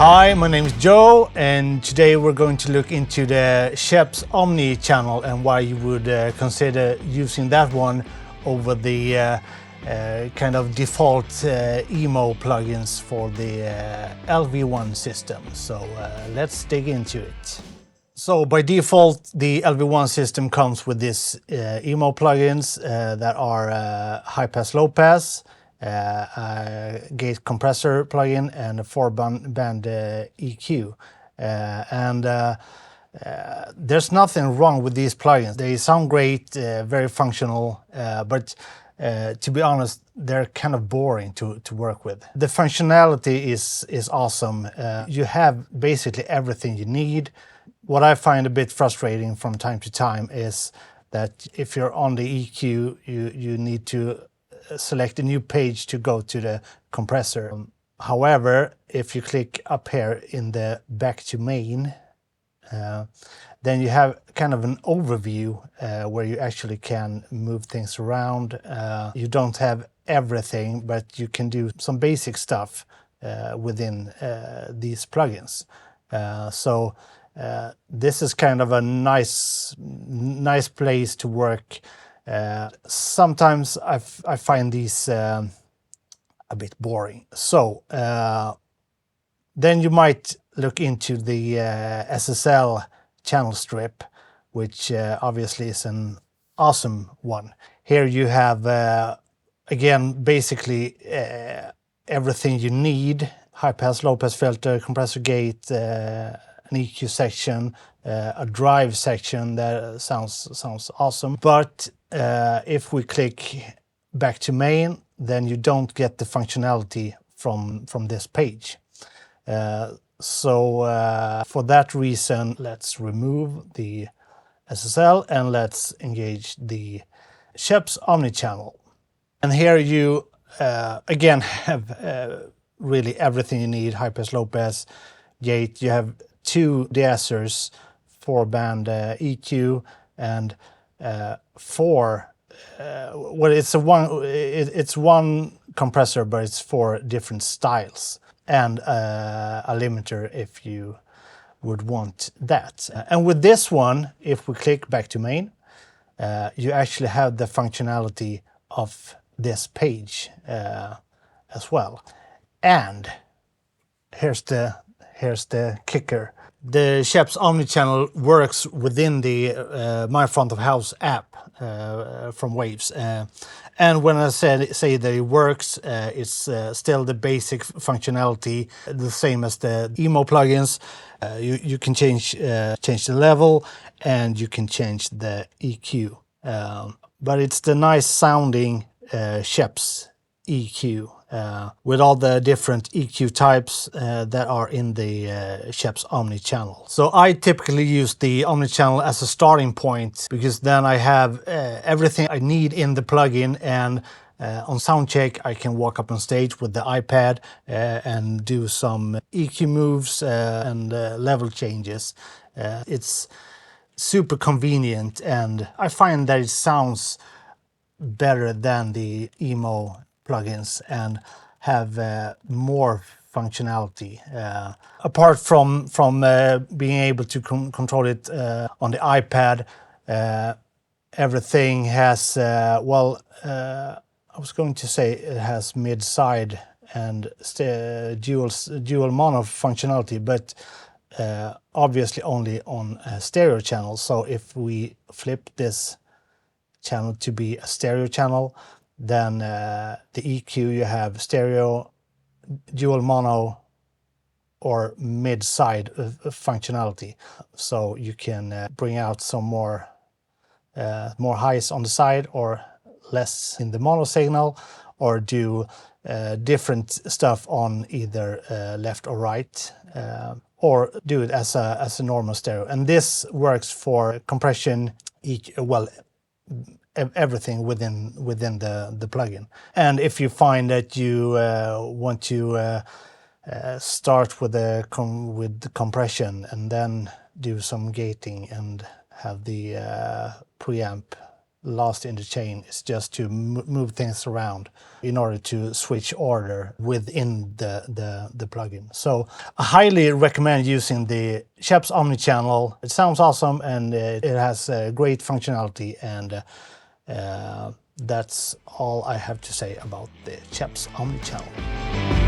Hi, my name is Joe, and today we're going to look into the Scheps Omni channel and why you would consider using that one over the kind of default emo plugins for the LV1 system. So let's dig into it. So by default, the LV1 system comes with this emo plugins that are high pass, low pass, a gate compressor plugin, and a 4-band EQ. There's nothing wrong with these plugins. They sound great, very functional, but to be honest, they're kind of boring to work with. The functionality is awesome. You have basically everything you need. What I find a bit frustrating from time to time is that if you're on the EQ, you need to select a new page to go to the compressor. However, if you click up here in the back to main, then you have kind of an overview where you actually can move things around. You don't have everything, but you can do some basic stuff within these plugins. This is kind of a nice place to work. Sometimes I find these a bit boring. So then you might look into the SSL channel strip, which obviously is an awesome one. Here you have, again, basically everything you need: high pass, low pass filter, compressor gate, an EQ section, a drive section that sounds awesome. But if we click back to main, then you don't get the functionality from this page. For that reason, let's remove the SSL and let's engage the Scheps Omni channel. And here you again have really everything you need: high pass, low pass, gate. You have 2 de-essers, 4-band EQ, and 4. Well, it's one compressor, but it's 4 different styles, and a limiter if you would want that. And with this one, if we click back to main, you actually have the functionality of this page as well. And here's the kicker. The Scheps Omni channel works within the My Front of House app from Waves. And when I say that it works, it's still the basic functionality, the same as the emo plugins. You can change the level, and you can change the EQ. But it's the nice sounding Scheps EQ with all the different EQ types that are in the Scheps Omni channel. So I typically use the Omni channel as a starting point, because then I have everything I need in the plugin, and on soundcheck I can walk up on stage with the iPad and do some EQ moves and level changes. It's super convenient, and I find that it sounds better than the emo plugins and have more functionality. Apart from being able to control it on the iPad, everything has, I was going to say it has mid-side and dual mono functionality, but obviously only on a stereo channel. So if we flip this channel to be a stereo channel, then the EQ, you have stereo, dual mono, or mid-side functionality. So you can bring out some more highs on the side or less in the mono signal, or do different stuff on either left or right, or do it as a normal stereo. And this works for compression, EQ, well, everything within the plugin. And if you find that you want to start with the compression and then do some gating and have the preamp lost in the chain is just to move things around in order to switch order within the plugin. So I highly recommend using the Scheps Omni channel. It sounds awesome, and it has great functionality, and that's all I have to say about the Scheps Omni channel.